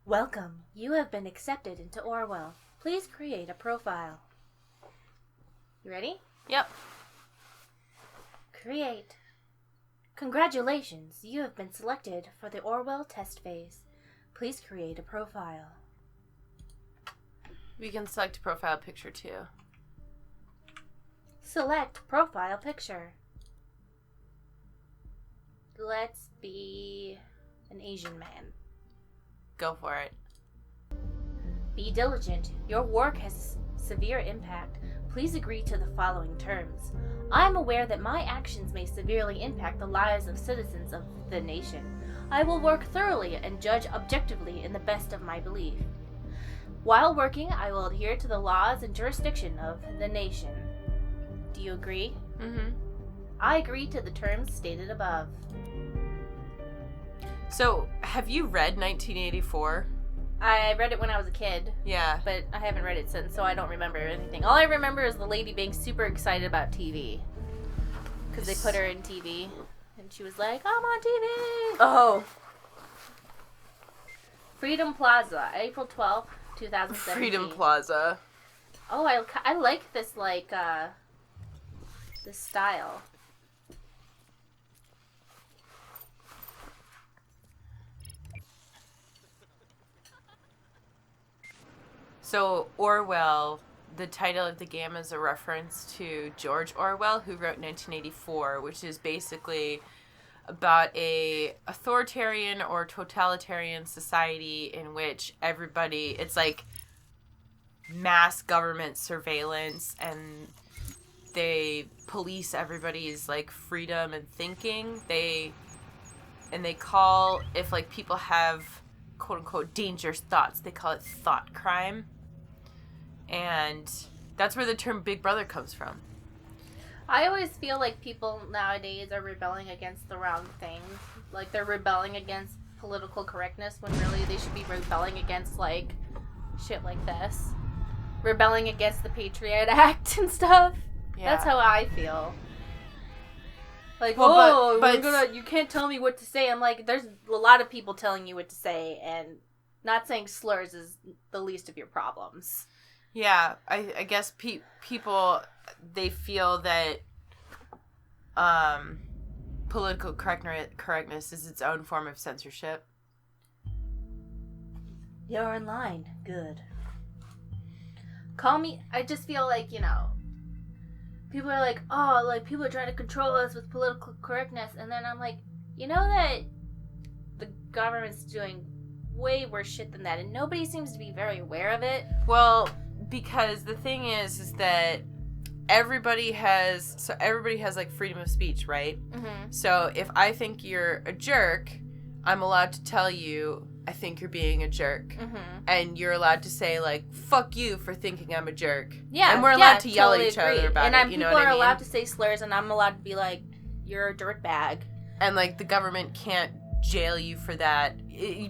Welcome. You have been accepted into ORWELL. Please create a profile. You ready? Yep. Create. Congratulations. You have been selected for the ORWELL test phase. Please create a profile. We can select a profile picture too. Select profile picture. Let's be an Asian man. Go for it. Be diligent. Your work has severe impact. Please agree to the following terms. I am aware that my actions may severely impact the lives of citizens of the nation. I will work thoroughly and judge objectively in the best of my belief. While working, I will adhere to the laws and jurisdiction of the nation. Do you agree? Mm-hmm. I agree to the terms stated above. So, have you read 1984? I read it when I was a kid. Yeah. But I haven't read it since, so I don't remember anything. All I remember is the lady being super excited about TV. Because they put her in TV. And she was like, I'm on TV! Oh. Freedom Plaza, April 12th, 2017. Freedom Plaza. Oh, I like this, this style. So, Orwell, the title of the game is a reference to George Orwell, who wrote 1984, which is basically about a authoritarian or totalitarian society in which everybody, it's like mass government surveillance, and they police everybody's like freedom and thinking. They call, if like people have quote unquote dangerous thoughts, they call it thought crime. And that's where the term Big Brother comes from. I always feel like people nowadays are rebelling against the wrong things. Like, they're rebelling against political correctness when really they should be rebelling against, like, shit like this. Rebelling against the Patriot Act and stuff. Yeah. That's how I feel. Like, well, but you can't tell me what to say. I'm like, there's a lot of people telling you what to say, and not saying slurs is the least of your problems. Yeah, I guess people, they feel that political correctness is its own form of censorship. You're in line. Good. Call me. I just feel like, people are like, oh, like, people are trying to control us with political correctness. And then I'm like, you know that the government's doing way worse shit than that, and nobody seems to be very aware of it. Well, because the thing is that everybody has like freedom of speech, right? Mm-hmm. So if I think you're a jerk, I'm allowed to tell you I think you're being a jerk. Mm-hmm. And you're allowed to say, like, fuck you for thinking I'm a jerk. Yeah. And we're allowed to yell totally at each other about and it. You know what I mean? People are allowed to say slurs, and I'm allowed to be like, you're a dirtbag. And, like, the government can't jail you for that.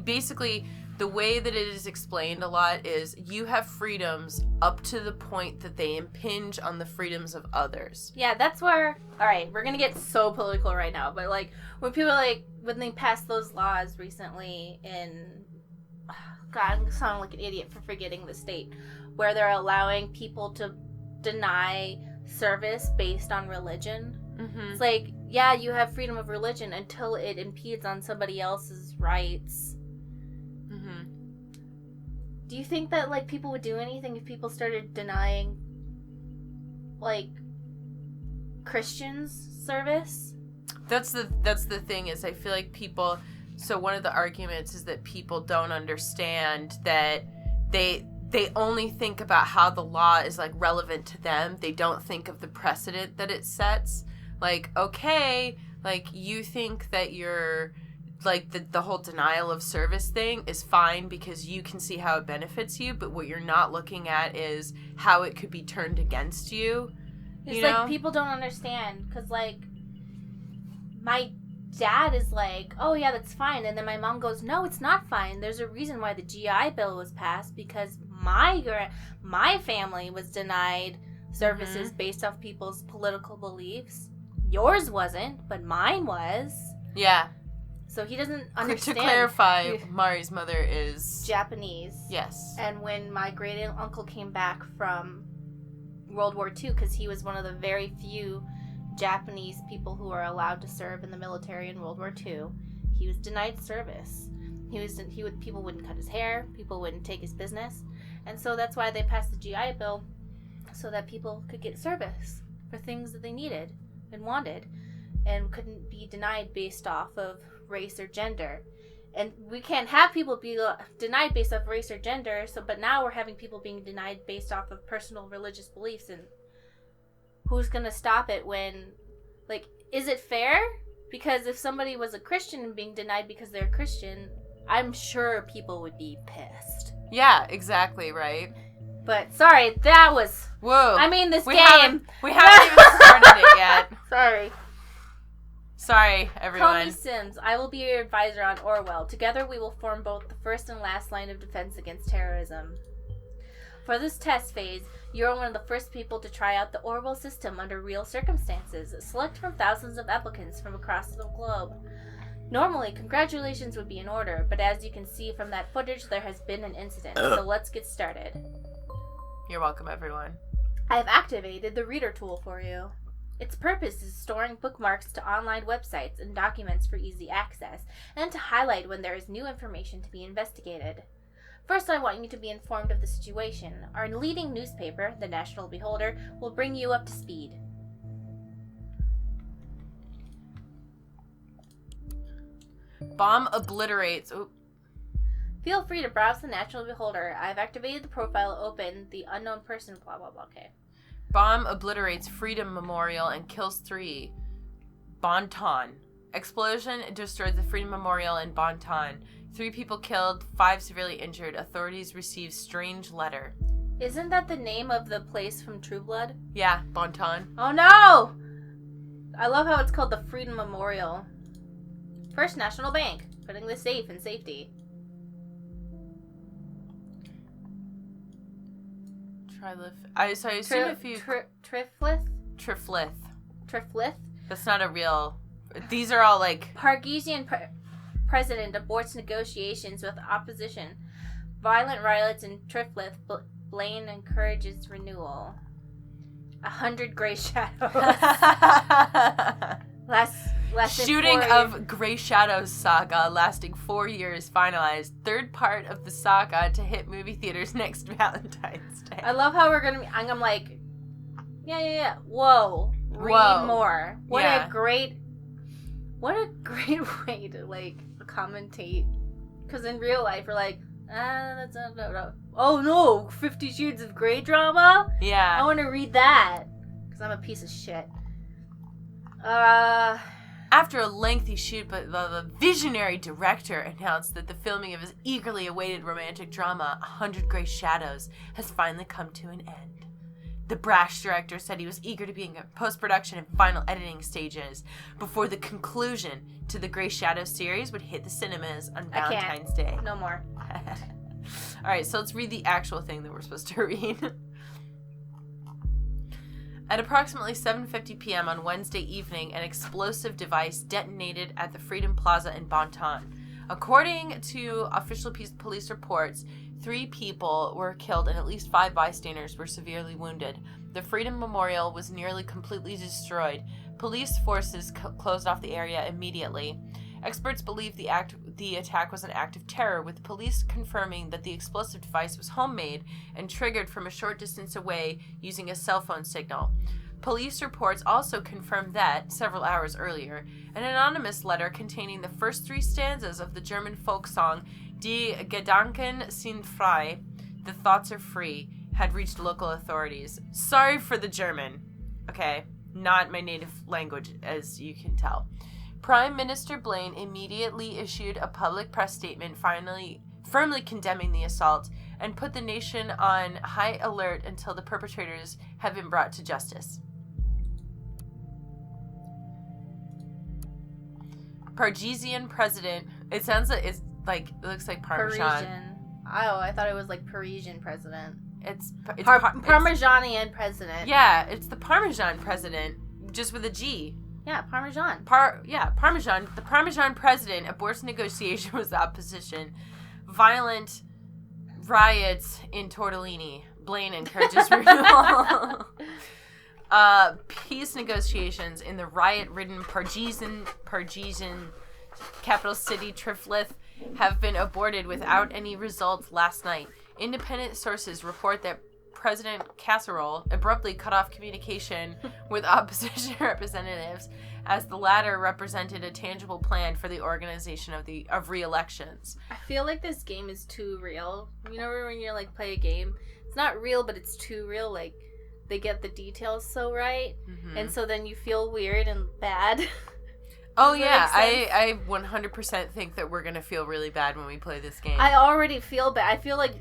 Basically, the way that it is explained a lot is you have freedoms up to the point that they impinge on the freedoms of others. Yeah, that's where... Alright, we're gonna get so political right now, but, like, when people, like, when they passed those laws recently in... God, I'm sounding like an idiot for forgetting the state. Where they're allowing people to deny service based on religion. Mm-hmm. It's like, yeah, you have freedom of religion until it impedes on somebody else's rights. Mm-hmm. Do you think that, like, people would do anything if people started denying, like, Christians service? That's the thing is I feel like people... So one of the arguments is that people don't understand that they only think about how the law is, like, relevant to them. They don't think of the precedent that it sets. Like, okay, like, you think that you're... Like, the whole denial of service thing is fine because you can see how it benefits you, but what you're not looking at is how it could be turned against you. It's like, people don't understand, because, like, my dad is like, oh, yeah, that's fine, and then my mom goes, no, it's not fine. There's a reason why the GI Bill was passed, because my family was denied services based off people's political beliefs. Yours wasn't, but mine was. Yeah. So he doesn't understand. To clarify, Mari's mother is Japanese. Yes. And when my great uncle came back from World War II, because he was one of the very few Japanese people who were allowed to serve in the military in World War II, he was denied service. People wouldn't cut his hair, people wouldn't take his business, and so that's why they passed the GI Bill, so that people could get service for things that they needed and wanted, and couldn't be denied based off of race or gender. And we can't have people be denied based off race or gender. But now we're having people being denied based off of personal religious beliefs, and who's gonna stop it when, like, is it fair? Because if somebody was a Christian and being denied because they're a Christian, I'm sure people would be pissed. Yeah, exactly, right? But, sorry, that was... Whoa. I mean, this we game... we haven't even started it yet. Sorry, everyone. Call me Sims. I will be your advisor on Orwell. Together we will form both the first and last line of defense against terrorism. For this test phase, you are one of the first people to try out the Orwell system under real circumstances. Select from thousands of applicants from across the globe. Normally, congratulations would be in order, but as you can see from that footage, there has been an incident. So let's get started. You're welcome, everyone. I have activated the reader tool for you. Its purpose is storing bookmarks to online websites and documents for easy access, and to highlight when there is new information to be investigated. First, I want you to be informed of the situation. Our leading newspaper, the National Beholder, will bring you up to speed. Bomb obliterates... Oh. Feel free to browse the National Beholder. I've activated the profile open, the unknown person, blah blah blah, okay. Bomb obliterates Freedom Memorial and kills 3. Bonton. Explosion destroys the Freedom Memorial in Bonton. 3 people killed, 5 severely injured. Authorities receive strange letter. Isn't that the name of the place from True Blood? Yeah, Bonton. Oh no! I love how it's called the Freedom Memorial. First National Bank, putting the safe in safety. I assume if you... Triflith? Triflith. That's not a real... These are all like... Pargesian president aborts negotiations with opposition. Violent riots in Triflith. Blaine encourages renewal. 100 Grey Shadows. Shooting of Grey Shadows saga lasting 4 years finalized. 3rd part of the saga to hit movie theaters next Valentine's Day. I love how we're gonna be... I'm like... Yeah. Whoa. Read more. What a great way to, like, commentate. Because in real life, we're like, that's no. Oh no, 50 Shades of Grey drama? Yeah. I want to read that. Because I'm a piece of shit. After a lengthy shoot, the visionary director announced that the filming of his eagerly awaited romantic drama, 100 Grey Shadows, has finally come to an end. The brash director said he was eager to be in post-production and final editing stages before the conclusion to the Grey Shadows series would hit the cinemas on Valentine's Day. No more. Alright, so let's read the actual thing that we're supposed to read. At approximately 7:50 p.m. on Wednesday evening, an explosive device detonated at the Freedom Plaza in Bonton. According to official police reports, 3 people were killed and at least 5 bystanders were severely wounded. The Freedom Memorial was nearly completely destroyed. Police forces closed off the area immediately. Experts believe the attack was an act of terror, with police confirming that the explosive device was homemade and triggered from a short distance away using a cell phone signal. Police reports also confirmed that, several hours earlier, an anonymous letter containing the first 3 stanzas of the German folk song Die Gedanken sind frei, The Thoughts Are Free, had reached local authorities. Sorry for the German. Okay, not my native language, as you can tell. Prime Minister Blaine immediately issued a public press statement firmly condemning the assault and put the nation on high alert until the perpetrators have been brought to justice. Pargesian president. It looks like Parmesan. Parisian. Oh, I thought it was like Parisian president. It's Parmesan president. Yeah, it's the Parmesan president, just with a G. Yeah, Parmesan. Parmesan. The Parmesan president aborts negotiation with the opposition. Violent riots in Tortellini. Blaine encourages renewal. Peace negotiations in the riot-ridden Parisian capital city Triflith have been aborted without any results last night. Independent sources report that President Casserole abruptly cut off communication with opposition representatives as the latter represented a tangible plan for the organization of re-elections. I feel like this game is too real. You know when you're like play a game? It's not real, but it's too real. Like, they get the details so right. Mm-hmm. And so then you feel weird and bad. Oh, yeah. I 100% think that we're going to feel really bad when we play this game. I already feel bad. I feel like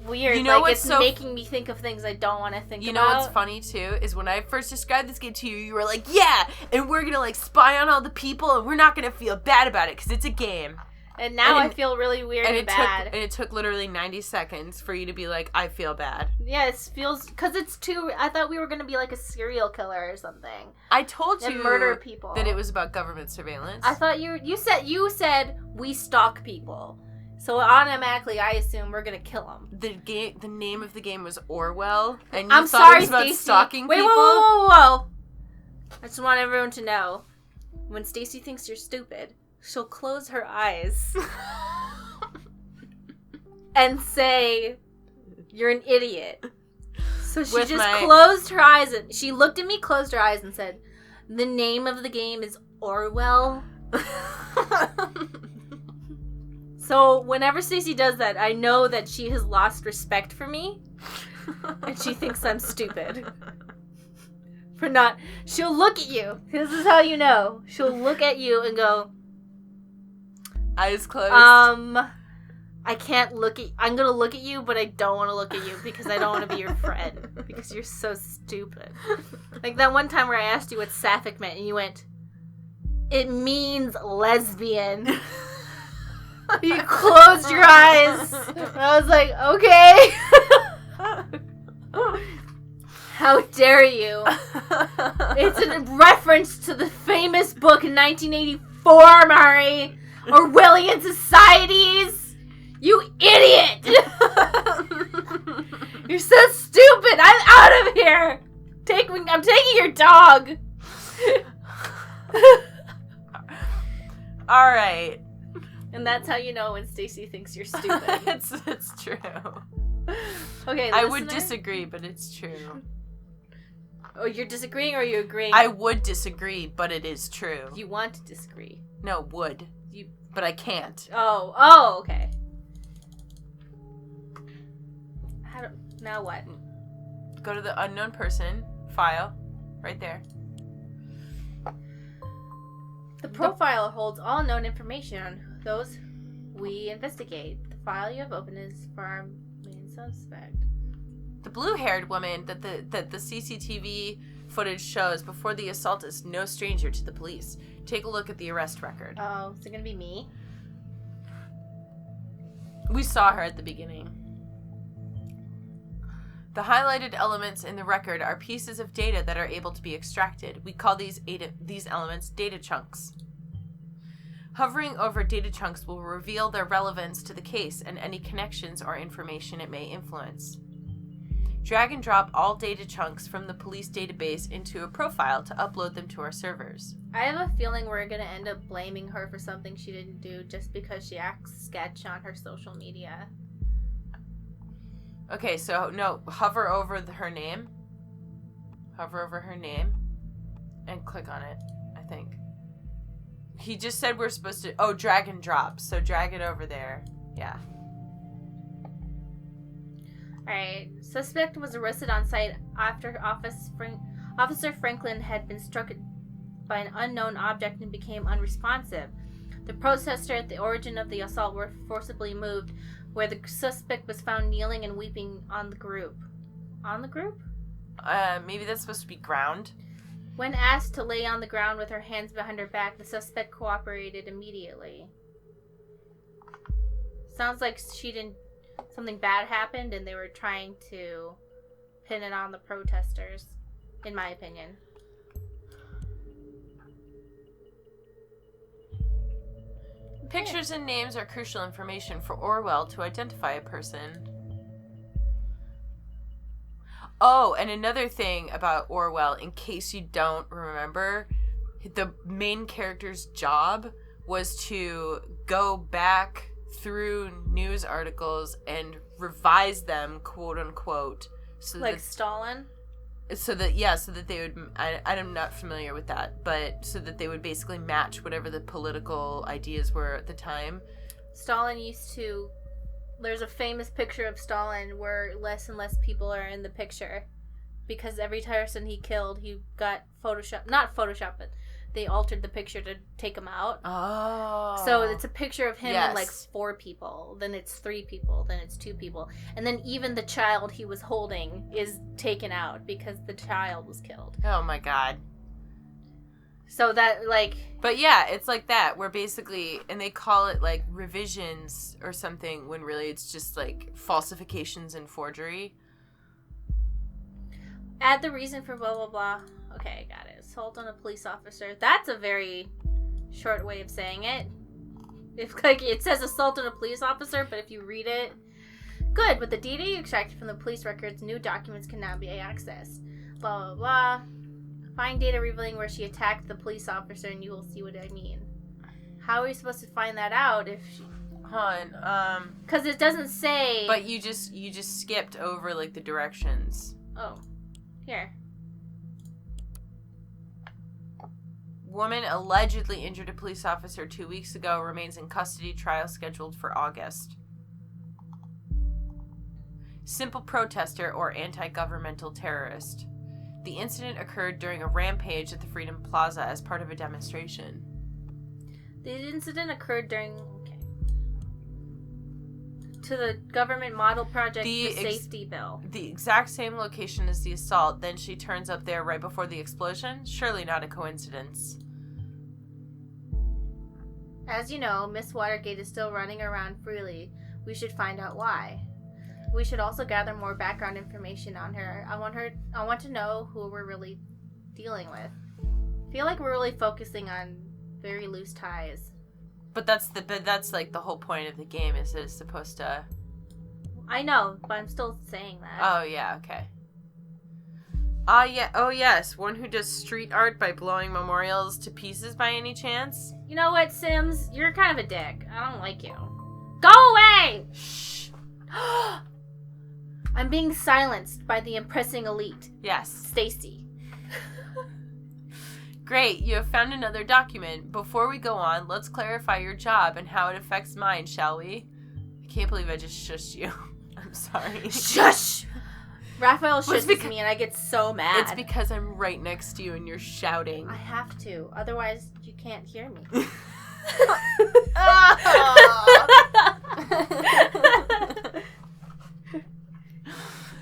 weird. You know like it's making me think of things I don't want to think about. You know what's funny, too, is when I first described this game to you, you were like, yeah, and we're going to, like, spy on all the people, and we're not going to feel bad about it, because it's a game. And now I feel really weird and bad. And it took literally 90 seconds for you to be like, I feel bad. Yeah, it feels... Because it's too... I thought we were going to be like a serial killer or something. I told you and murder people. That it was about government surveillance. I thought you said we stalk people. So automatically I assume we're going to kill them. The name of the game was Orwell. And you I'm thought sorry, it was about Stacey. stalking people? Whoa. I just want everyone to know. When Stacey thinks you're stupid... She'll close her eyes and say, you're an idiot. So she closed her eyes. She looked at me, closed her eyes, and said, the name of the game is Orwell. So whenever Stacey does that, I know that she has lost respect for me. And she thinks I'm stupid. For not... She'll look at you. This is how you know. She'll look at you and go... Eyes closed. I can't look at... I'm gonna look at you, but I don't want to look at you because I don't want to be your friend. Because you're so stupid. Like that one time where I asked you what sapphic meant, and you went, it means lesbian. You closed your eyes. And I was like, okay. How dare you? It's a reference to the famous book in 1984, Mari. Orwellian societies! You idiot! You're so stupid! I'm out of here! I'm taking your dog! Alright. And that's how you know when Stacey thinks you're stupid. It's true. Okay, I would disagree, but it's true. Oh, you're disagreeing or are you agreeing? I would disagree, but it is true. You want to disagree. No, would. But I can't. Oh, okay. Now what? Go to the unknown person file, right there. The profile holds all known information on those we investigate. The file you have opened is for our main suspect. The blue-haired woman that the CCTV footage shows before the assault is no stranger to the police. Take a look at the arrest record. Oh, is it gonna be me? We saw her at the beginning. The highlighted elements in the record are pieces of data that are able to be extracted. We call these elements data chunks. Hovering over data chunks will reveal their relevance to the case and any connections or information it may influence. Drag and drop all data chunks from the police database into a profile to upload them to our servers. I have a feeling we're going to end up blaming her for something she didn't do just because she acts sketch on her social media. Okay, so no, hover over her name. Hover over her name and click on it, I think. He just said we're supposed to... Oh, drag and drop. So drag it over there. Yeah. Alright, suspect was arrested on site after Officer Franklin had been struck by an unknown object and became unresponsive. The protester at the origin of the assault were forcibly moved, where the suspect was found kneeling and weeping on the group. On the group? Maybe that's supposed to be ground. When asked to lay on the ground with her hands behind her back, the suspect cooperated immediately. Sounds like something bad happened and they were trying to pin it on the protesters, in my opinion. Pictures and names are crucial information for Orwell to identify a person. Oh, and another thing about Orwell, in case you don't remember, the main character's job was to go back through news articles and revise them, quote unquote. So like Stalin? So that they would, I'm not familiar with that, but so that they would basically match whatever the political ideas were at the time. Stalin used to, there's a famous picture of Stalin where less and less people are in the picture because every person he killed, he got not Photoshop, but they altered the picture to take him out. Oh. So it's a picture of him and like 4 people, then it's 3 people, then it's 2 people. And then even the child he was holding is taken out because the child was killed. Oh my god. So that, like... But yeah, it's like that, where basically, and they call it like revisions or something, when really it's just like falsifications and forgery. Add the reason for blah, blah, blah. Okay, got it. Assault on a police officer. That's a very short way of saying it. If like it says assault on a police officer, but if you read it, good. With the data you extracted from the police records, new documents can now be accessed. Blah blah blah. Find data revealing where she attacked the police officer, and you will see what I mean. How are we supposed to find that out if she? Because it doesn't say. But you just skipped over like the directions. Oh, here. Woman allegedly injured a police officer 2 weeks ago remains in custody. Trial scheduled for August. Simple protester or anti-governmental terrorist. The incident occurred during a rampage at the Freedom Plaza as part of a demonstration. The incident occurred during... Okay. To the government model project, the safety bill. The exact same location as the assault. Then she turns up there right before the explosion? Surely not a coincidence. As you know, Miss Watergate is still running around freely. We should find out why. We should also gather more background information on her. I want to know who we're really dealing with. I feel like we're really focusing on very loose ties. But that's like the whole point of the game, is that it's supposed to... I know, but I'm still saying that. Oh, yeah, okay. Yeah. Oh, yes. One who does street art by blowing memorials to pieces by any chance? You know what, Sims? You're kind of a dick. I don't like you. Go away! Shh. I'm being silenced by the impressing elite. Yes. Stacy. Great, you have found another document. Before we go on, let's clarify your job and how it affects mine, shall we? I can't believe I just shushed you. I'm sorry. Shush! Raphael shushes me and I get so mad. It's because I'm right next to you and you're shouting. I have to. Otherwise, you can't hear me.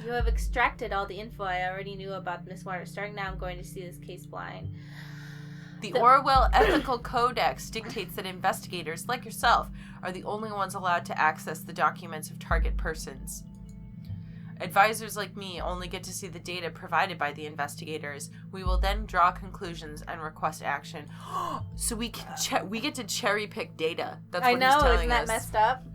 You have extracted all the info I already knew about Miss Water. Starting now, I'm going to see this case blind. The Orwell Ethical Codex dictates that investigators, like yourself, are the only ones allowed to access the documents of target persons. Advisors like me only get to see the data provided by the investigators. We will then draw conclusions and request action. So we get to cherry pick data. That's what he's telling us. I know, isn't that messed up?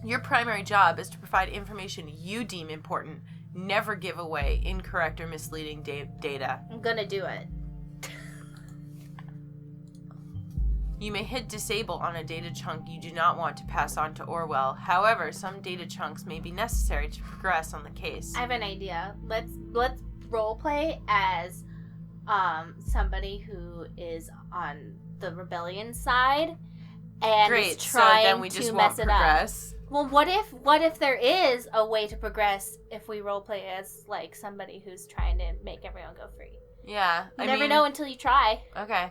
Your primary job is to provide information you deem important. Never give away incorrect or misleading data. I'm gonna do it. You may hit disable on a data chunk you do not want to pass on to Orwell. However, some data chunks may be necessary to progress on the case. I have an idea. Let's roleplay as somebody who is on the rebellion side and Great. is trying so then we just to won't mess it progress. up. Well, what if there is a way to progress if we roleplay as like somebody who's trying to make everyone go free? Yeah. You never know until you try. Okay.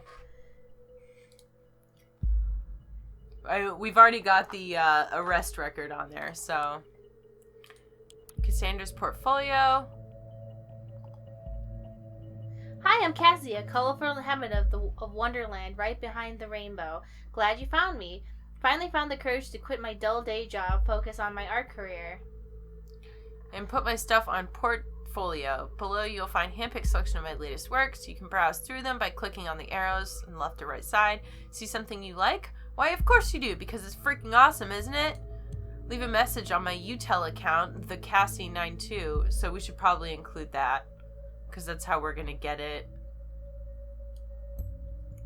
We've already got the arrest record on there, so... Cassandra's portfolio. Hi, I'm Cassie, a colorful inhabitant of Wonderland, right behind the rainbow. Glad you found me. Finally found the courage to quit my dull day job, focus on my art career. And put my stuff on portfolio. Below you'll find handpicked selection of my latest works. You can browse through them by clicking on the arrows on the left or right side. See something you like? Why, of course you do, because it's freaking awesome, isn't it? Leave a message on my UTEL account, the Cassie92, so we should probably include that, because that's how we're gonna get it.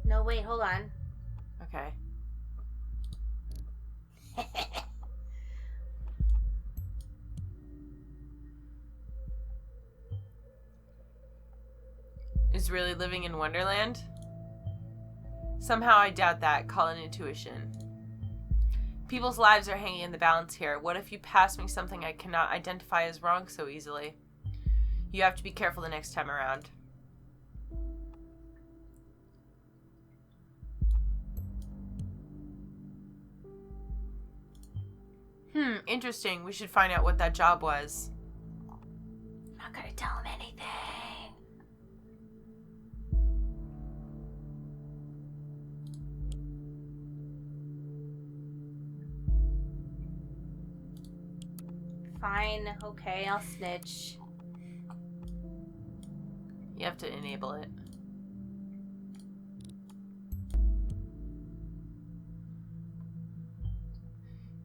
No, wait, hold on. Okay. Is really living in Wonderland? Somehow I doubt that. Call it intuition. People's lives are hanging in the balance here. What if you pass me something I cannot identify as wrong so easily? You have to be careful the next time around. Interesting. We should find out what that job was. I'm not gonna tell him anything. Fine, okay, I'll snitch. You have to enable it.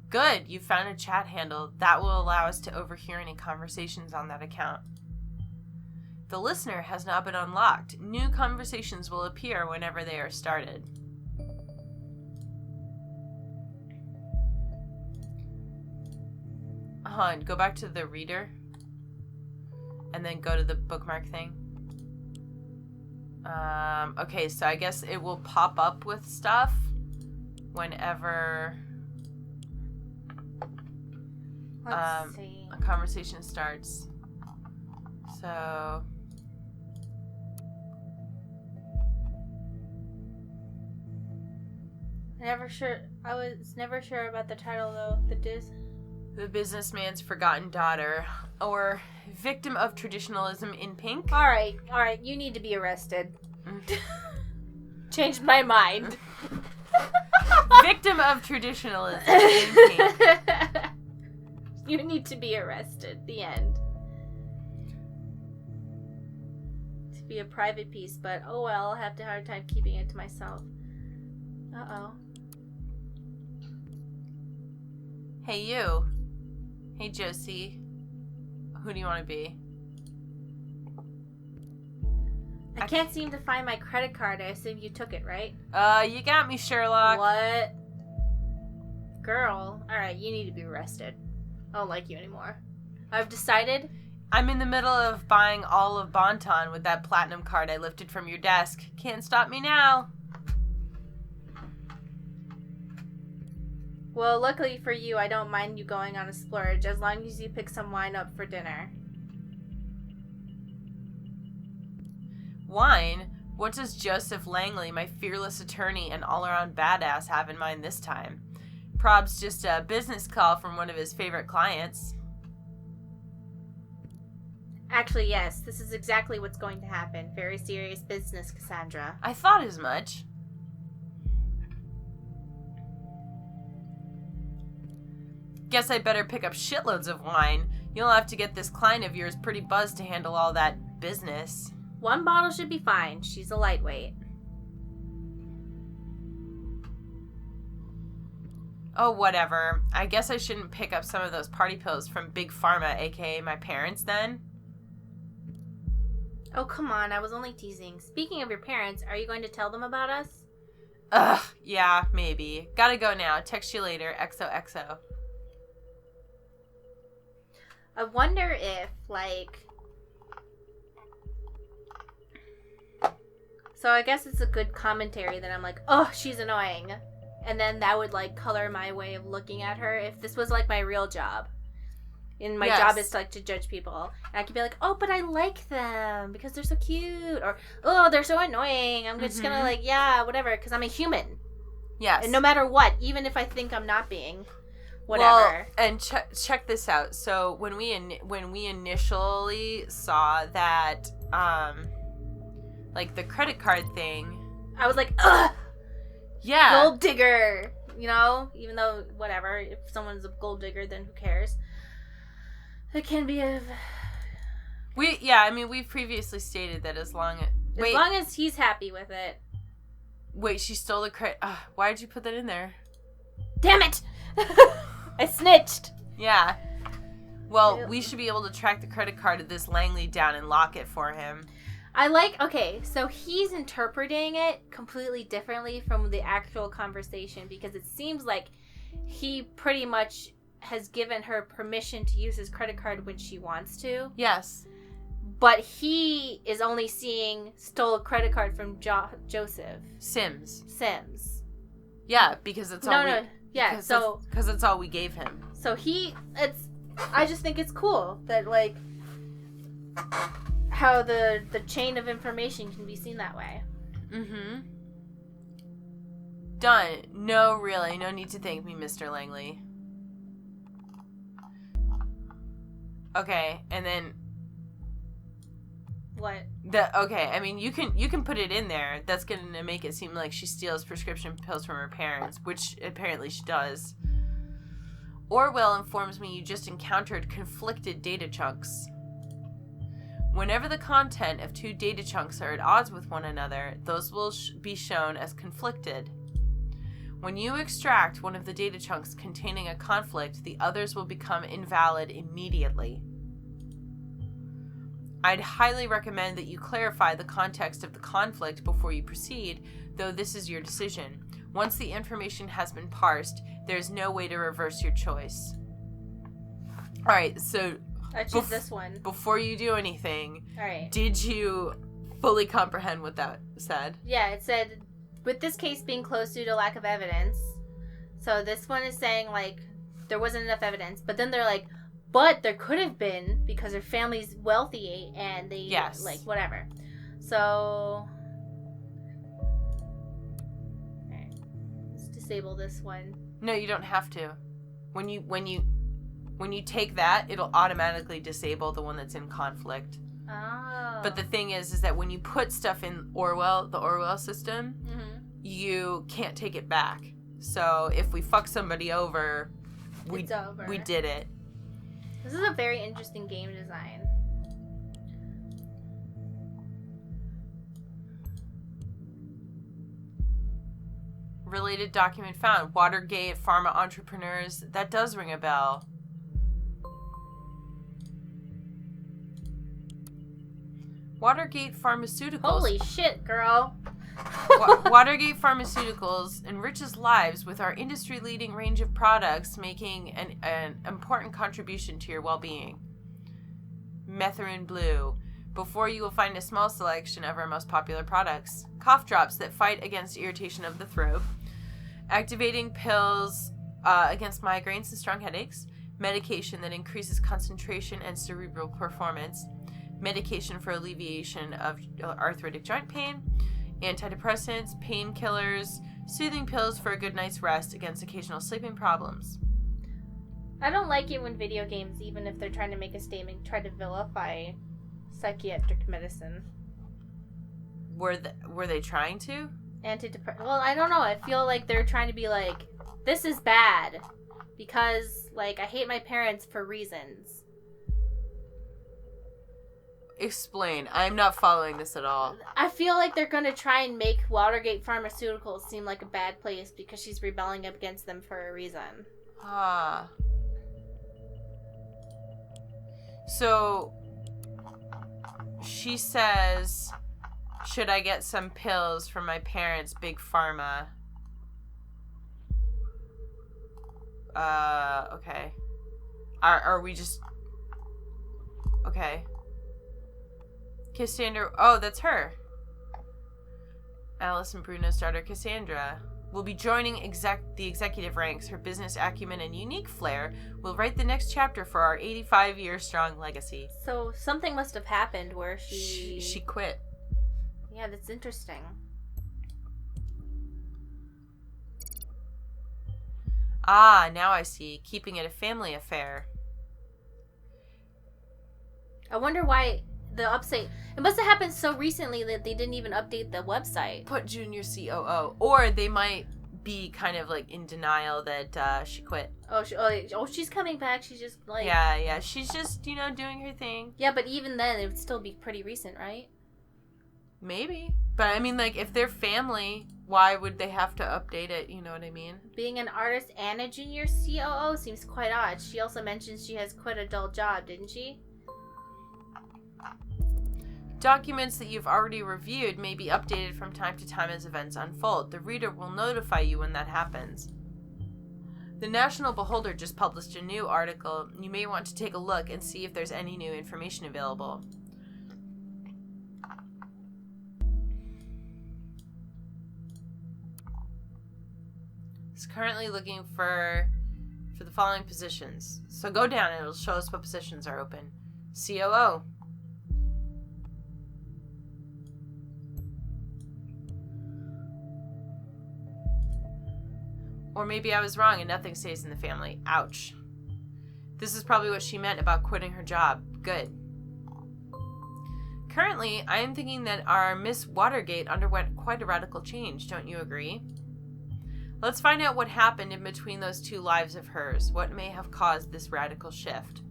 Good, you found a chat handle. That will allow us to overhear any conversations on that account. The listener has now been unlocked. New conversations will appear whenever they are started. And go back to the reader. And then go to the bookmark thing. Okay, so I guess it will pop up with stuff whenever Let's see. a conversation starts. So I was never sure about the title though. The Businessman's Forgotten Daughter, or Victim of Traditionalism in Pink. Alright, you need to be arrested. Changed my mind. Victim of Traditionalism in Pink. You need to be arrested. The end. To be a private piece, but oh well, I'll have a hard time keeping it to myself. Uh-oh. Hey, you. Hey, Josie. Who do you want to be? I can't seem to find my credit card. I assume you took it, right? You got me, Sherlock. What? Girl. Alright, you need to be arrested. I don't like you anymore. I've decided. I'm in the middle of buying all of Bonton with that platinum card I lifted from your desk. Can't stop me now. Well, luckily for you, I don't mind you going on a splurge as long as you pick some wine up for dinner. Wine? What does Joseph Langley, my fearless attorney and all-around badass, have in mind this time? Prob's just a business call from one of his favorite clients. Actually, yes, this is exactly what's going to happen. Very serious business, Cassandra. I thought as much. Guess I better pick up shitloads of wine. You'll have to get this client of yours pretty buzzed to handle all that business. One bottle should be fine. She's a lightweight. Oh, whatever. I guess I shouldn't pick up some of those party pills from Big Pharma, aka my parents, then? Oh, come on. I was only teasing. Speaking of your parents, are you going to tell them about us? Ugh, yeah, maybe. Gotta go now. Text you later. XOXO. I wonder if, like... So I guess it's a good commentary that I'm like, oh, she's annoying. And then that would, like, color my way of looking at her if this was, like, my real job. And my job is, like, to judge people. And I could be like, oh, but I like them because they're so cute. Or, oh, they're so annoying. I'm just gonna, like, yeah, whatever, because I'm a human. Yes. And no matter what, even if I think I'm not being... Whatever. Well, and check this out. So when we initially saw that, like the credit card thing, I was like, ugh, yeah, gold digger. You know, even though whatever, if someone's a gold digger, then who cares? It can be a. we've previously stated that as long as he's happy with it. Wait, she stole the credit. Why did you put that in there? Damn it! I snitched. Yeah. Well, we should be able to track the credit card of this Langley down and lock it for him. Okay, so he's interpreting it completely differently from the actual conversation because it seems like he pretty much has given her permission to use his credit card when she wants to. Yes. But he is only seeing stole a credit card from Joseph. Sims. Yeah, because it's all because it's all we gave him. So I just think it's cool that, like, how the chain of information can be seen that way. Mm-hmm. Done. No, really. No need to thank me, Mr. Langley. Okay, and then... What? Okay, I mean, you can put it in there. That's going to make it seem like she steals prescription pills from her parents, which apparently she does. Orwell informs me you just encountered conflicted data chunks. Whenever the content of two data chunks are at odds with one another, those will be shown as conflicted. When you extract one of the data chunks containing a conflict, the others will become invalid immediately. I'd highly recommend that you clarify the context of the conflict before you proceed, though this is your decision. Once the information has been parsed, there's no way to reverse your choice. Alright, so... I choose this one. Before you do anything, alright, did you fully comprehend what that said? Yeah, it said, with this case being closed due to lack of evidence. So this one is saying, like, there wasn't enough evidence, but then they're like, but there could have been because their family's wealthy and they, like, whatever. So, alright, let's disable this one. No, you don't have to. When you take that, it'll automatically disable the one that's in conflict. Oh. But the thing is that when you put stuff in the Orwell system, you can't take it back. So if we fuck somebody over, we did it. This is a very interesting game design. Related document found. Watergate, pharma entrepreneurs. That does ring a bell. Watergate Pharmaceuticals. Holy shit, girl. Watergate Pharmaceuticals enriches lives with our industry-leading range of products, making an important contribution to your well-being. Methrin Blue. Before you will find a small selection of our most popular products. Cough drops that fight against irritation of the throat. Activating pills against migraines and strong headaches. Medication that increases concentration and cerebral performance. Medication for alleviation of arthritic joint pain. Antidepressants, painkillers, soothing pills for a good night's rest against occasional sleeping problems. I don't like it when video games, even if they're trying to make a statement, try to vilify psychiatric medicine. Were they trying to? Well, I don't know. I feel like they're trying to be like, this is bad because, like, I hate my parents for reasons. Explain. I'm not following this at all. I feel like they're going to try and make Watergate Pharmaceuticals seem like a bad place because she's rebelling against them for a reason. Ah. So, she says, should I get some pills from my parents' big pharma? Okay. Are we just... Okay. Cassandra... Oh, that's her. Alice and Bruno's daughter, Cassandra, will be joining the executive ranks. Her business acumen and unique flair will write the next chapter for our 85-year-strong legacy. So something must have happened where she quit. Yeah, that's interesting. Ah, now I see. Keeping it a family affair. I wonder why the update... It must have happened so recently that they didn't even update the website. Put Junior COO. Or they might be kind of like in denial that she quit. She's coming back. She's just like... Yeah. She's just, doing her thing. Yeah, but even then, it would still be pretty recent, right? Maybe. But I mean, like, if their family why would they have to update it? You know what I mean? Being an artist and a junior COO seems quite odd. She also mentioned she has quit a dull job, didn't she? Documents that you've already reviewed may be updated from time to time as events unfold. The reader will notify you when that happens. The National Beholder just published a new article. You may want to take a look and see if there's any new information available. It's currently looking for the following positions. So go down and it'll show us what positions are open. COO. Or maybe I was wrong and nothing stays in the family. Ouch. This is probably what she meant about quitting her job. Good. Currently, I am thinking that our Miss Watergate underwent quite a radical change. Don't you agree? Let's find out what happened in between those two lives of hers. What may have caused this radical shift?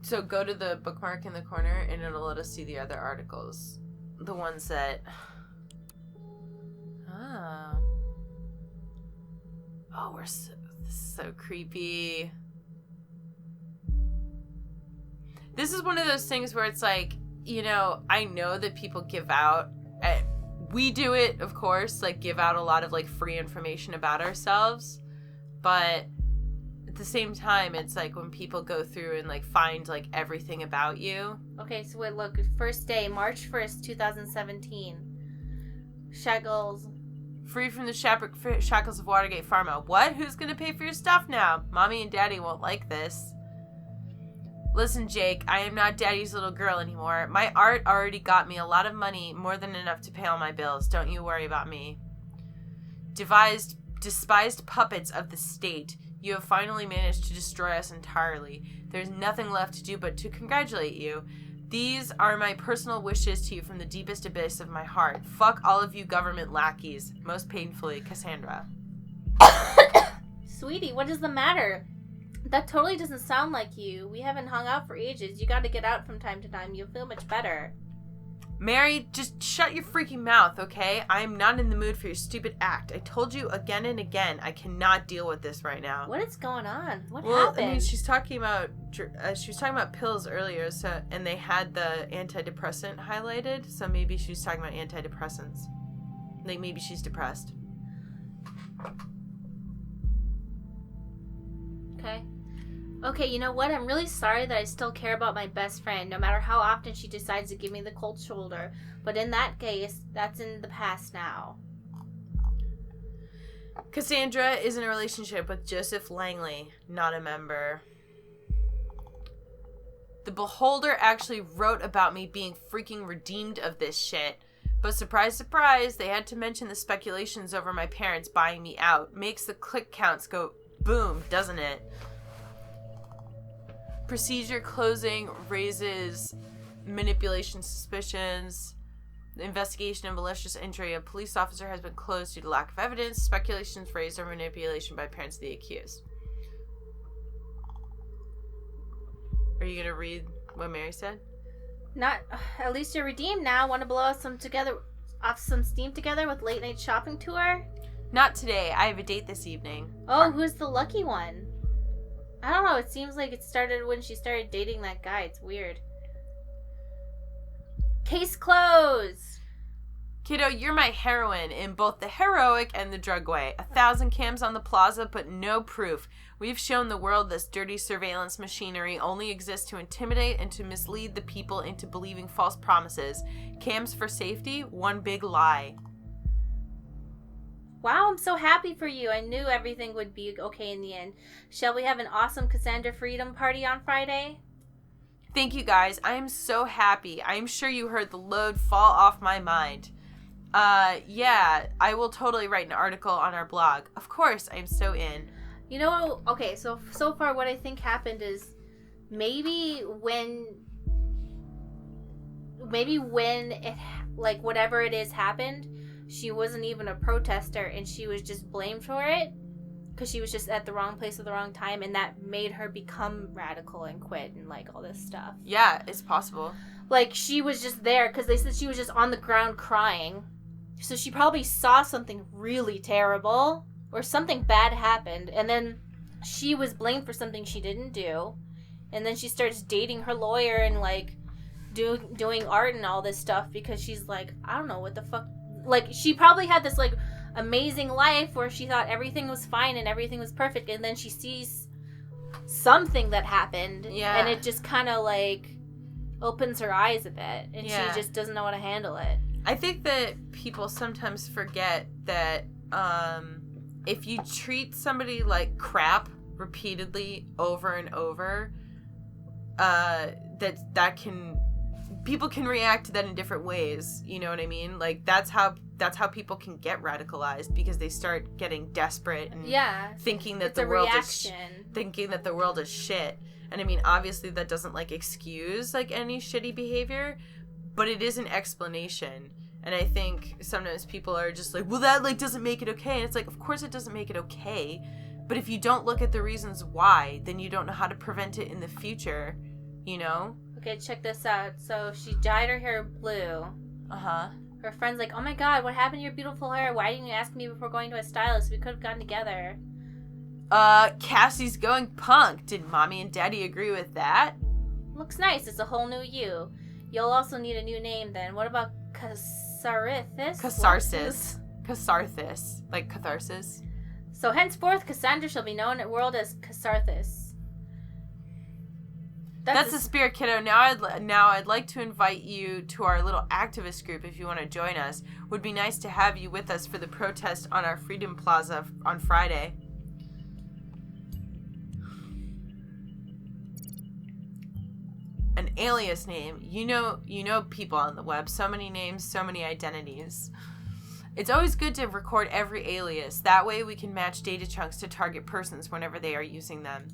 So go to the bookmark in the corner and it'll let us see the other articles. The ones that... Oh, this is so creepy. This is one of those things where it's like, you know, I know that people give out... we do it, of course, like give out a lot of like free information about ourselves. But... at the same time, it's like when people go through and like find like everything about you. Okay, so wait, look. First day, March 1st, 2017. Shackles. Free from the shackles of Watergate Pharma. What? Who's gonna pay for your stuff now? Mommy and Daddy won't like this. Listen, Jake, I am not Daddy's little girl anymore. My art already got me a lot of money, more than enough to pay all my bills. Don't you worry about me. Despised puppets of the state. You have finally managed to destroy us entirely. There's nothing left to do but to congratulate you. These are my personal wishes to you from the deepest abyss of my heart. Fuck all of you government lackeys. Most painfully, Cassandra. Sweetie, what is the matter? That totally doesn't sound like you. We haven't hung out for ages. You gotta get out from time to time. You'll feel much better. Mary, just shut your freaking mouth, okay? I am not in the mood for your stupid act. I told you again and again, I cannot deal with this right now. What is going on? What happened? Well, I mean, she was talking about pills earlier, so and they had the antidepressant highlighted, so maybe she was talking about antidepressants. Like maybe she's depressed. Okay, you know what? I'm really sorry that I still care about my best friend, no matter how often she decides to give me the cold shoulder. But in that case, that's in the past now. Cassandra is in a relationship with Joseph Langley, not a member. The Beholder actually wrote about me being freaking redeemed of this shit. But surprise, surprise, they had to mention the speculations over my parents buying me out. Makes the click counts go boom, doesn't it? Procedure closing raises manipulation suspicions. The investigation of malicious injury of a police officer has been closed due to lack of evidence. Speculations raised over manipulation by parents of the accused. Are you going to read what Mary said? Not. At least you're redeemed now. Want to blow off some steam together with late night shopping tour? Not today. I have a date this evening. Oh, who's the lucky one? I don't know. It seems like it started when she started dating that guy. It's weird. Case closed. Kiddo, you're my heroine in both the heroic and the drug way. 1,000 cams on the plaza, but no proof. We've shown the world this dirty surveillance machinery only exists to intimidate and to mislead the people into believing false promises. Cams for safety, one big lie. Wow, I'm so happy for you. I knew everything would be okay in the end. Shall we have an awesome Cassandra Freedom party on Friday? Thank you, guys. I am so happy. I am sure you heard the load fall off my mind. Yeah, I will totally write an article on our blog. Of course, I'm so in. You know, okay, so far what I think happened is maybe when it, like, whatever it is happened, she wasn't even a protester and she was just blamed for it. because she was just at the wrong place at the wrong time, and that made her become radical and quit and like all this stuff. Yeah, it's possible. Like, she was just there because they said she was just on the ground crying. So she probably saw something really terrible or something bad happened, and then she was blamed for something she didn't do. And then she starts dating her lawyer and, like, doing art and all this stuff because she's like, I don't know what the fuck. Like, she probably had this, like, amazing life where she thought everything was fine and everything was perfect, and then she sees something that happened. Yeah. And it just kind of, like, opens her eyes a bit, and Yeah. she just doesn't know how to handle it. I think that people sometimes forget that if you treat somebody like crap repeatedly over and over, people can react to that in different ways. You know what I mean? Like, that's how people can get radicalized, because they start getting desperate and thinking that the world is shit. And I mean, obviously that doesn't like excuse like any shitty behavior, but it is an explanation. And I think sometimes people are just like, well, that like doesn't make it okay. And it's like, of course it doesn't make it okay. But if you don't look at the reasons why, then you don't know how to prevent it in the future, you know? Okay, check this out. So she dyed her hair blue. Uh-huh. Her friend's like, oh my god, what happened to your beautiful hair? Why didn't you ask me before going to a stylist? We could have gotten together. Cassie's going punk. Did mommy and daddy agree with that? Looks nice. It's a whole new you. You'll also need a new name then. What about Catharsis? Catharsis. Like catharsis. So henceforth, Cassandra shall be known at world as Catharsis. That's the spirit, kiddo. Now I'd like to invite you to our little activist group if you want to join us. Would be nice to have you with us for the protest on our Freedom Plaza on Friday. An alias name. You know people on the web. So many names, so many identities. It's always good to record every alias. That way we can match data chunks to target persons whenever they are using them.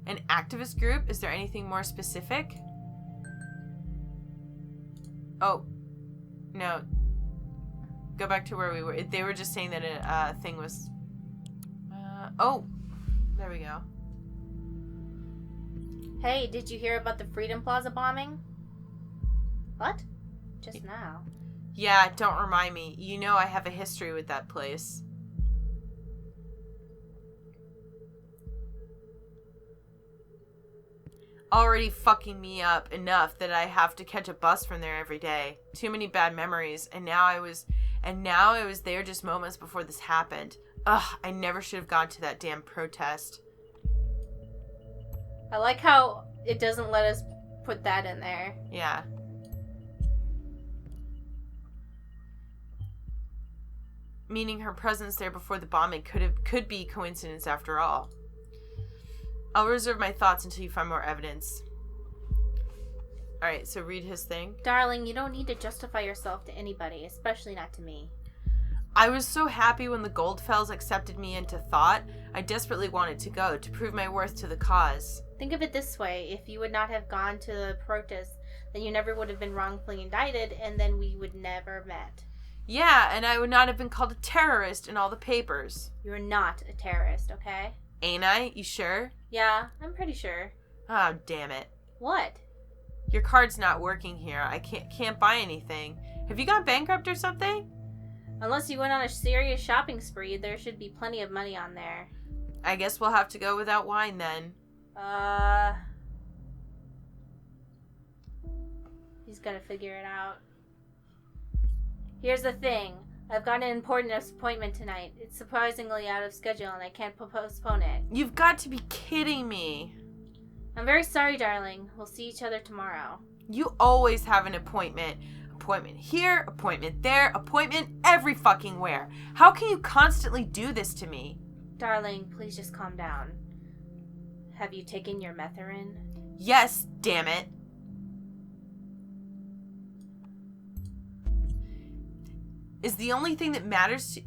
An activist group? Is there anything more specific? Oh. No. Go back to where we were. They were just saying that a thing was... oh. There we go. Hey, did you hear about the Freedom Plaza bombing? What? Just now. Yeah, don't remind me. You know I have a history with that place. Already fucking me up enough that I have to catch a bus from there every day. Too many bad memories, and now I was there just moments before this happened. Ugh, I never should have gone to that damn protest. I like how it doesn't let us put that in there. Yeah. Meaning her presence there before the bombing could be coincidence after all. I'll reserve my thoughts until you find more evidence. Alright, so read his thing. Darling, you don't need to justify yourself to anybody, especially not to me. I was so happy when the Goldfells accepted me into thought. I desperately wanted to go, to prove my worth to the cause. Think of it this way. If you would not have gone to the protest, then you never would have been wrongfully indicted, and then we would never have met. Yeah, and I would not have been called a terrorist in all the papers. You're not a terrorist, okay? Ain't I? You sure? Yeah, I'm pretty sure. Oh, damn it. What? Your card's not working here. I can't buy anything. Have you gone bankrupt or something? Unless you went on a serious shopping spree, there should be plenty of money on there. I guess we'll have to go without wine then. He's gotta figure it out. Here's the thing. I've got an important appointment tonight. It's surprisingly out of schedule and I can't postpone it. You've got to be kidding me. I'm very sorry, darling. We'll see each other tomorrow. You always have an appointment. Appointment here, appointment there, appointment every fucking where. How can you constantly do this to me? Darling, please just calm down. Have you taken your Metherin? Yes, damn it. Is the only thing that matters to...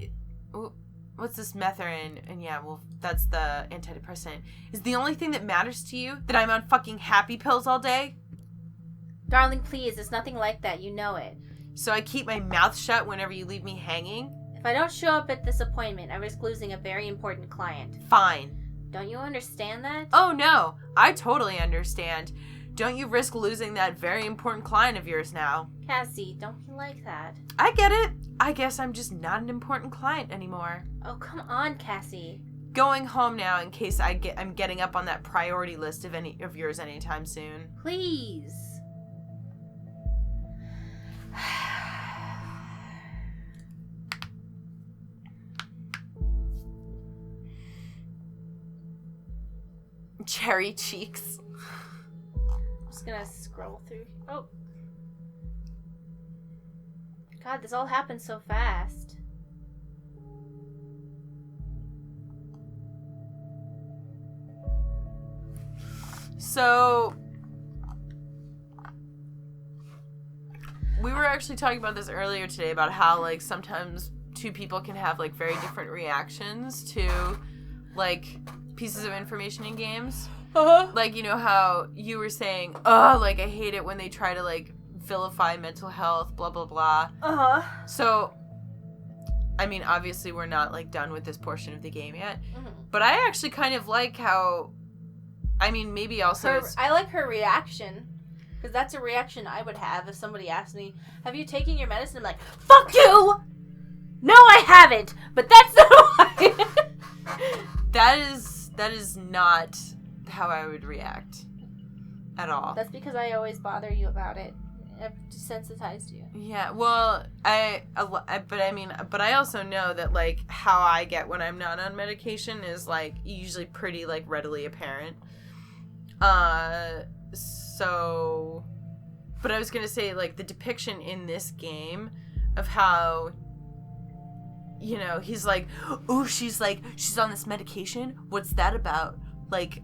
Ooh, what's this Metherin? And yeah, well, that's the antidepressant. Is the only thing that matters to you that I'm on fucking happy pills all day? Darling, please, it's nothing like that. You know it. So I keep my mouth shut whenever you leave me hanging? If I don't show up at this appointment, I risk losing a very important client. Fine. Don't you understand that? Oh, no. I totally understand. Don't you risk losing that very important client of yours now. Cassie, don't be like that. I get it. I guess I'm just not an important client anymore. Oh, come on, Cassie. Going home now in case I'm getting up on that priority list of any of yours anytime soon. Please. Cherry cheeks. I'm just gonna scroll through. Oh. God, this all happened so fast. So, we were actually talking about this earlier today about how, like, sometimes two people can have, like, very different reactions to, like, pieces of information in games. Uh-huh. Like, you know how you were saying, oh, like, I hate it when they try to, like, vilify mental health, blah, blah, blah. Uh-huh. So, I mean, obviously we're not, like, done with this portion of the game yet. Mm-hmm. But I actually kind of like how, I mean, maybe also... I like her reaction. Because that's a reaction I would have if somebody asked me, have you taken your medicine? I'm like, fuck you! No, I haven't! But that's not why. That is not how I would react at all. That's because I always bother you about it. I've desensitized you. Yeah, well, but I also know that, like, how I get when I'm not on medication is, like, usually pretty, like, readily apparent. So, but I was gonna say, like, the depiction in this game of how, you know, he's like, oh, she's on this medication? What's that about? Like,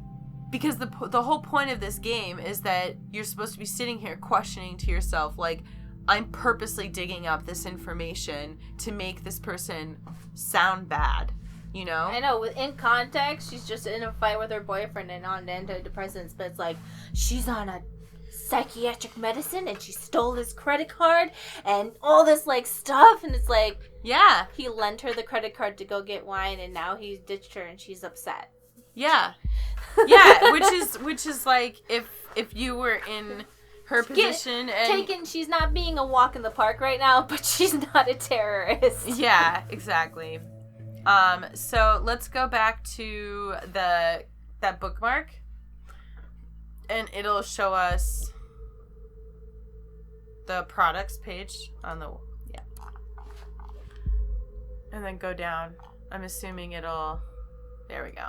because the whole point of this game is that you're supposed to be sitting here questioning to yourself, like, I'm purposely digging up this information to make this person sound bad, you know? I know, in context, she's just in a fight with her boyfriend and on antidepressants, but it's like, she's on a psychiatric medicine and she stole his credit card and all this, like, stuff, and it's like, yeah, he lent her the credit card to go get wine and now he's ditched her and she's upset. Yeah. Yeah, which is like if you were in her position and she's not being a walk in the park right now, but she's not a terrorist. Yeah, exactly. So let's go back to that bookmark, and it'll show us the products page on the and then go down. I'm assuming it'll. There we go.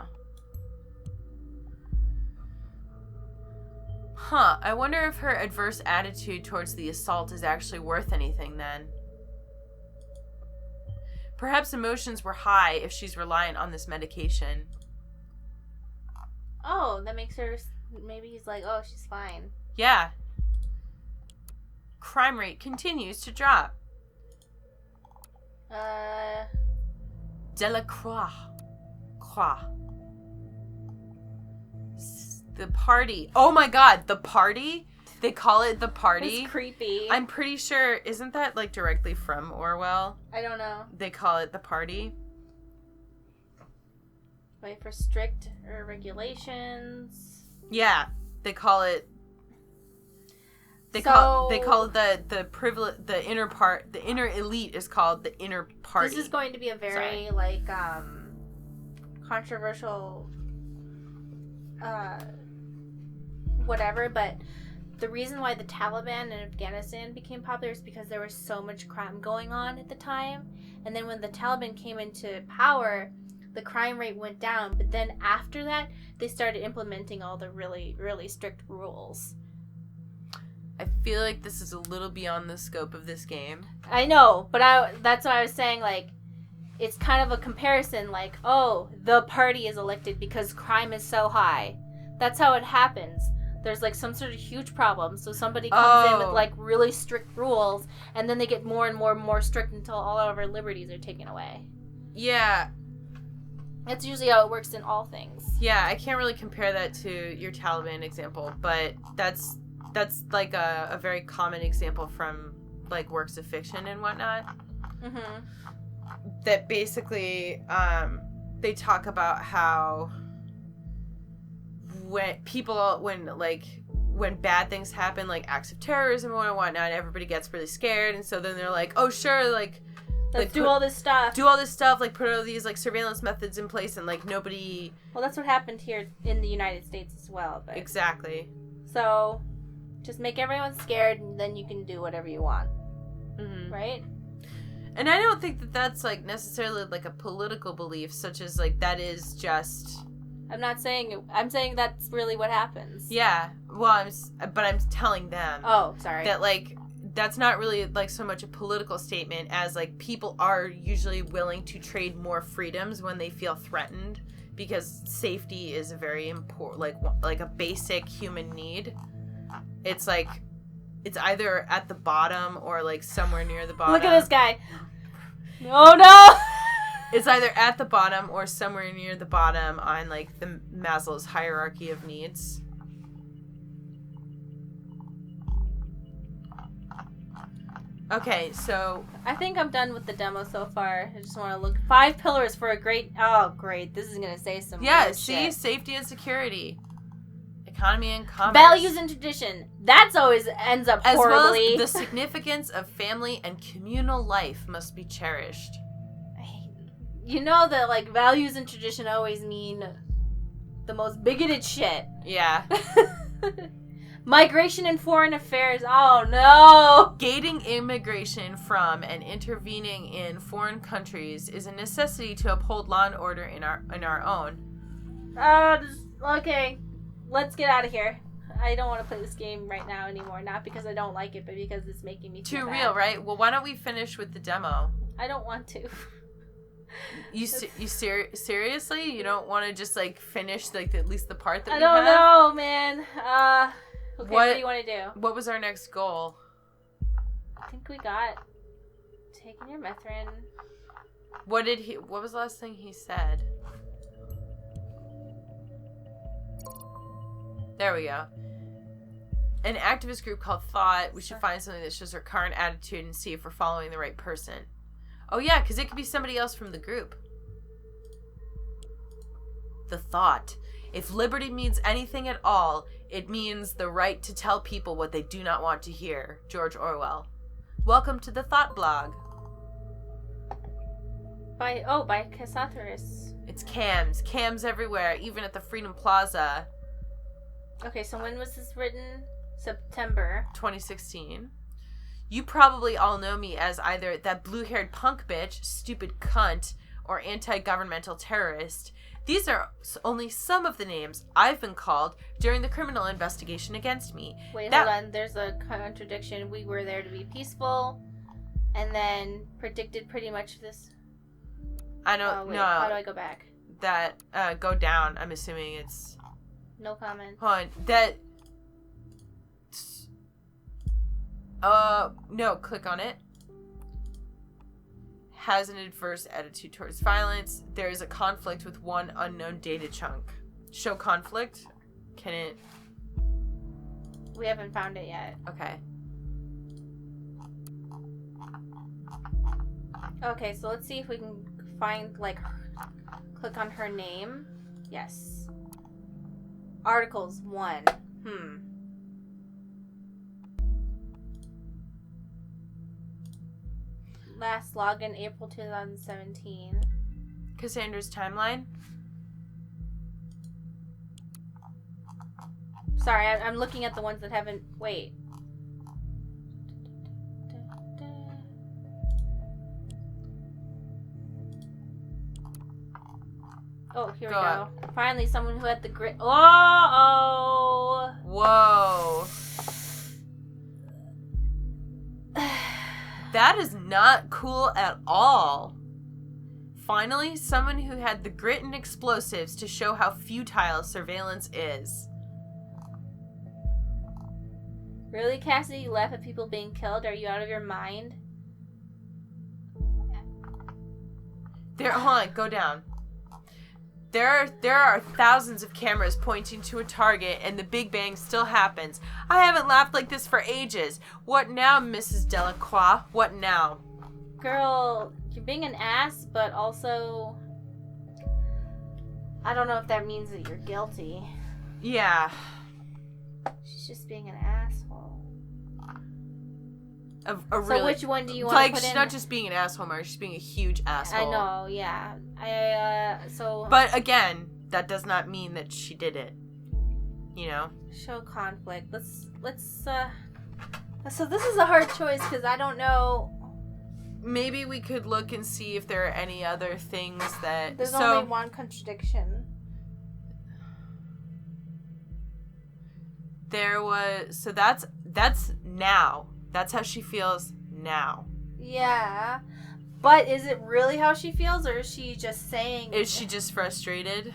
Huh, I wonder if her adverse attitude towards the assault is actually worth anything then. Perhaps emotions were high if she's reliant on this medication. Oh, that makes her... Maybe he's like, oh, she's fine. Yeah. Crime rate continues to drop. Delacroix. The party. Oh my god, the party? They call it the party? It's creepy. I'm pretty sure, isn't that, like, directly from Orwell? I don't know. They call it the party? Wait for strict regulations. Yeah, they call it... They call it the inner part, the inner elite is called the inner party. This is going to be a very, like, controversial, whatever, but the reason why the Taliban in Afghanistan became popular is because there was so much crime going on at the time, and then when the Taliban came into power, the crime rate went down, but then after that, they started implementing all the really, really strict rules. I feel like this is a little beyond the scope of this game. I know, but that's what I was saying, like, it's kind of a comparison, like, oh, the party is elected because crime is so high. That's how it happens. There's, like, some sort of huge problem, so somebody comes in with, like, really strict rules, and then they get more and more and more strict until all of our liberties are taken away. Yeah. That's usually how it works in all things. Yeah, I can't really compare that to your Taliban example, but that's like a very common example from like works of fiction and whatnot. Mm-hmm. That basically they talk about how when bad things happen, like acts of terrorism and whatnot, everybody gets really scared, and so then they're like, oh sure, like let's do all this stuff, like put all these like surveillance methods in place, and like nobody. Well, that's what happened here in the United States as well. But Exactly. So just make everyone scared, and then you can do whatever you want. Mm-hmm. Right? And I don't think that that's like necessarily like a political belief, such as like that is just. I'm saying that's really what happens. Yeah. Well, I'm telling them. Oh, sorry. That like that's not really like so much a political statement as like people are usually willing to trade more freedoms when they feel threatened, because safety is a very important like a basic human need. It's like it's either at the bottom or like somewhere near the bottom. Look at this guy. Oh no. It's either at the bottom or somewhere near the bottom on, like, the Maslow's hierarchy of needs. Okay, so... I think I'm done with the demo so far. I just want to look... 5 pillars for a great... Oh, great. This is going to say some weird shit. Safety and security. Economy and commerce. Values and tradition. That's always ends up horribly. As well as the significance of family and communal life must be cherished. You know that, like, values and tradition always mean the most bigoted shit. Yeah. Migration and foreign affairs. Oh, no. Gating immigration from and intervening in foreign countries is a necessity to uphold law and order in our own. Okay. Let's get out of here. I don't want to play this game right now anymore. Not because I don't like it, but because it's making me feel too bad. real, right? Well, why don't we finish with the demo? I don't want to. You seriously? You don't want to just like finish like at least the part that I we don't have? know, man. Okay, what do you want to do? What was our next goal? I think we got taking your methrin. What was the last thing he said? There we go. An activist group called Thought. We should find something that shows our current attitude and see if we're following the right person. Oh yeah, because it could be somebody else from the group. The Thought. If liberty means anything at all, it means the right to tell people what they do not want to hear. George Orwell. Welcome to the Thought blog. By Cassathorus. It's cams. Cams everywhere, even at the Freedom Plaza. Okay, so when was this written? September 2016. You probably all know me as either that blue-haired punk bitch, stupid cunt, or anti-governmental terrorist. These are only some of the names I've been called during the criminal investigation against me. Wait, hold on. There's a contradiction. We were there to be peaceful, and then predicted pretty much this. I don't know. How do I go back? That, go down. I'm assuming it's... No comment. Hold on. No, click on it. Has an adverse attitude towards violence. There is a conflict with one unknown data chunk. Show conflict. Can it... We haven't found it yet. Okay. Okay, so let's see if we can find, like, click on her name. Yes. Articles 1. Last login April 2017. Cassandra's timeline. Sorry, I'm looking at the ones that haven't... Wait. Oh, here we go. Finally, someone who had the grit. Oh! Whoa. That is not cool at all. Finally, someone who had the grit and explosives to show how futile surveillance is. Really, Cassidy? You laugh at people being killed? Are you out of your mind? Hold on, go down. There are thousands of cameras pointing to a target, and the Big Bang still happens. I haven't laughed like this for ages. What now, Mrs. Delacroix? What now? Girl, you're being an ass, but also... I don't know if that means that you're guilty. Yeah. She's just being an asshole. A really, so which one do you want to put in? Like, she's not just being an asshole, Mary. She's being a huge asshole. I know, yeah. But again, that does not mean that she did it. You know? Show conflict. So this is a hard choice because I don't know. Maybe we could look and see if there are any other things that... There's only one contradiction. There was... So that's now. That's how she feels now. Yeah. But is it really how she feels, or is she just saying... Is she just frustrated?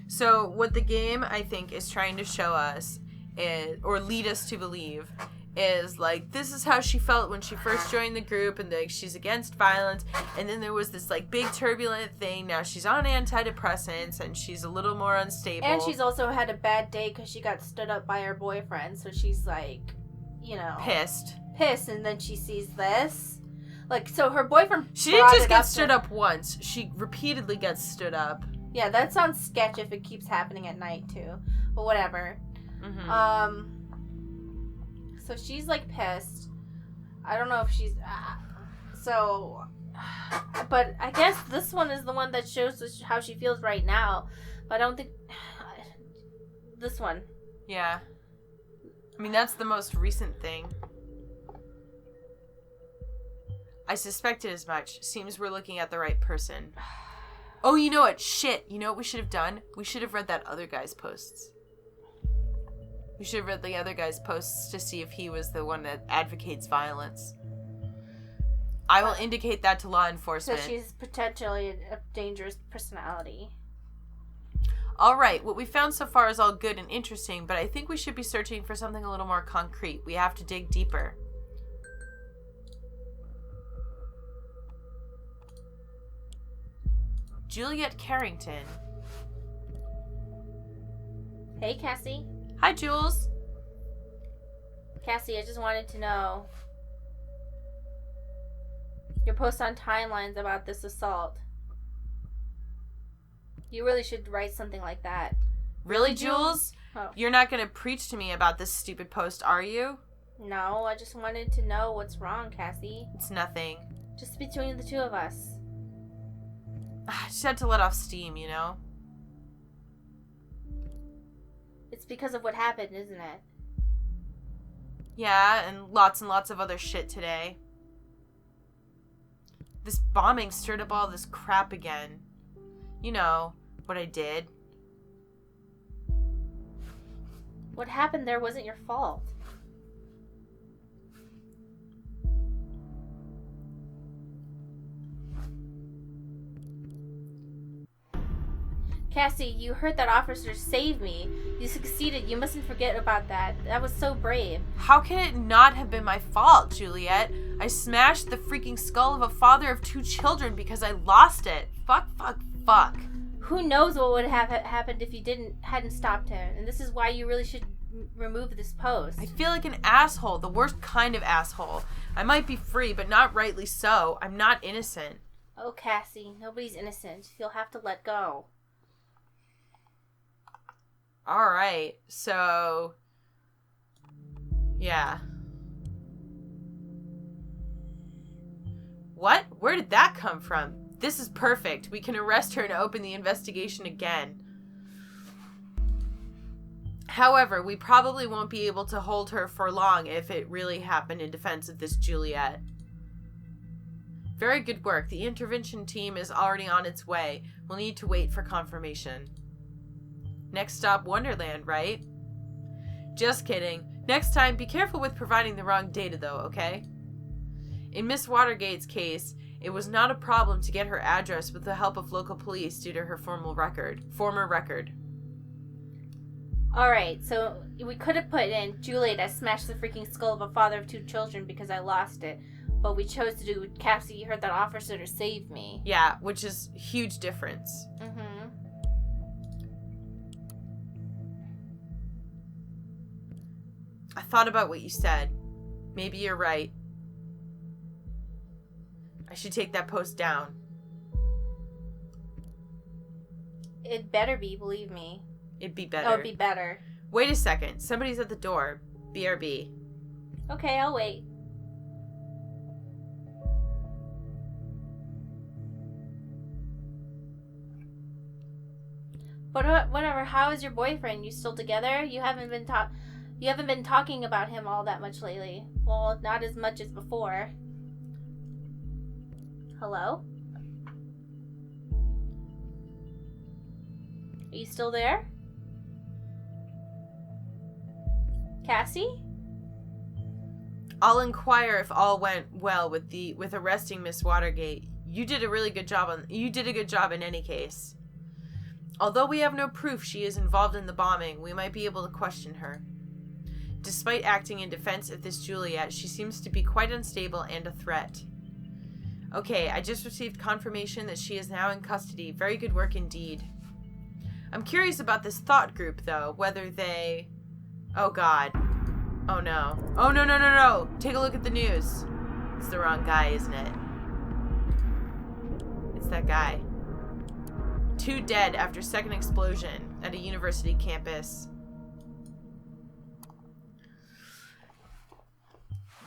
So what the game, I think, is trying to show us, or lead us to believe, is like, this is how she felt when she first joined the group, and like she's against violence, and then there was this like big turbulent thing. Now she's on antidepressants, and she's a little more unstable. And she's also had a bad day because she got stood up by her boyfriend, so she's like, you know... Pissed, and then she sees this. Like, so her boyfriend... She didn't just get stood up once. She repeatedly gets stood up. Yeah, that sounds sketch if it keeps happening at night, too. But whatever. Mm-hmm. So she's, like, pissed. I don't know if she's... But I guess this one is the one that shows us how she feels right now. But I don't think... This one. Yeah. I mean, that's the most recent thing. I suspected as much. Seems we're looking at the right person. Oh, you know what? Shit. You know what we should have done? We should have read that other guy's posts. We should have read the other guy's posts to see if he was the one that advocates violence. I will indicate that to law enforcement. So she's potentially a dangerous personality. All right, what we found so far is all good and interesting, but I think we should be searching for something a little more concrete. We have to dig deeper. Juliet Carrington. Hey, Cassie. Hi, Jules. Cassie, I just wanted to know your post on timelines about this assault. You really should write something like that. Really, Jules? Oh. You're not going to preach to me about this stupid post, are you? No, I just wanted to know what's wrong, Cassie. It's nothing. Just between the two of us. I just had to let off steam, you know? It's because of what happened, isn't it? Yeah, and lots of other shit today. This bombing stirred up all this crap again. You know, what I did. What happened there wasn't your fault. Cassie, you heard that officer save me. You succeeded. You mustn't forget about that. That was so brave. How can it not have been my fault, Juliet? I smashed the freaking skull of a father of 2 children because I lost it. Fuck. Who knows what would have happened if you hadn't stopped him. And this is why you really should remove this post. I feel like an asshole, the worst kind of asshole. I might be free, but not rightly so. I'm not innocent. Oh, Cassie, nobody's innocent. You'll have to let go. Alright, so... Yeah. What? Where did that come from? This is perfect. We can arrest her and open the investigation again. However, we probably won't be able to hold her for long if it really happened in defense of this Juliet. Very good work. The intervention team is already on its way. We'll need to wait for confirmation. Next stop, Wonderland, right? Just kidding. Next time, be careful with providing the wrong data, though, okay? In Miss Watergate's case, it was not a problem to get her address with the help of local police due to her former record. Alright, so we could have put in, Juliet, I smashed the freaking skull of a father of 2 children because I lost it. But we chose to do Cassie heard that officer to save me. Yeah, which is huge difference. Mm-hmm. I thought about what you said. Maybe you're right. I should take that post down. It better be, believe me. It'd be better. Oh, it'd be better. Wait a second. Somebody's at the door. BRB. Okay, I'll wait. But whatever. How is your boyfriend? You still together? You haven't been talking about him all that much lately. Well, not as much as before. Hello? Are you still there? Cassie? I'll inquire if all went well with arresting Miss Watergate. You did a good job in any case. Although we have no proof she is involved in the bombing, we might be able to question her. Despite acting in defense of this Juliet, she seems to be quite unstable and a threat. Okay, I just received confirmation that she is now in custody. Very good work indeed. I'm curious about this thought group, though, whether they... Oh, God. Oh, no. Oh, no. Take a look at the news. It's the wrong guy, isn't it? It's that guy. 2 dead after second explosion at a university campus.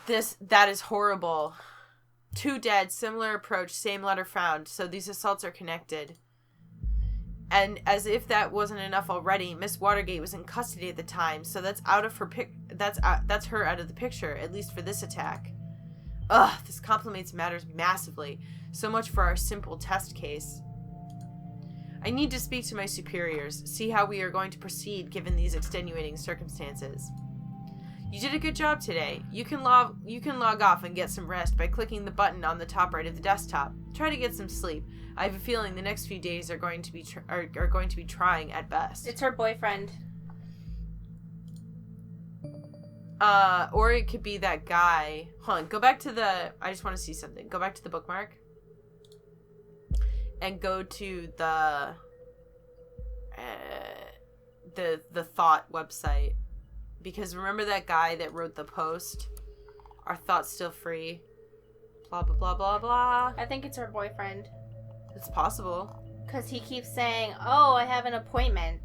That is horrible. 2 dead, similar approach, same letter found. So these assaults are connected. And as if that wasn't enough already, Miss Watergate was in custody at the time, so that's out of her that's her out of the picture, at least for this attack. Ugh, this complicates matters massively. So much for our simple test case. I need to speak to my superiors, see how we are going to proceed given these extenuating circumstances. You did a good job today. You can log off and get some rest by clicking the button on the top right of the desktop. Try to get some sleep. I have a feeling the next few days are going to be trying at best. It's her boyfriend. Or it could be that guy. Hold on, go back to the... I just want to see something. Go back to the bookmark. And go to the thought website. Because remember that guy that wrote the post? Are thoughts still free? Blah, blah, blah, blah, blah. I think it's her boyfriend. It's possible. Because he keeps saying, oh, I have an appointment.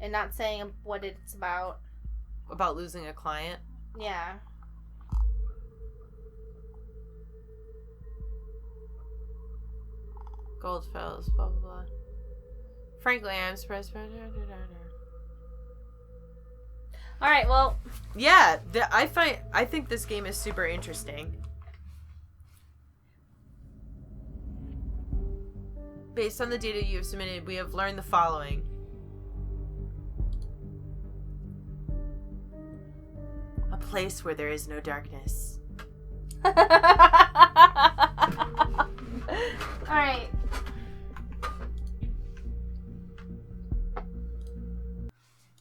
And not saying what it's about. About losing a client? Yeah. Goldfellows, blah, blah, blah. Frankly, I'm surprised. Alright, well. Yeah, I think this game is super interesting. Based on the data you have submitted, we have learned the following. A place where there is no darkness. Alright.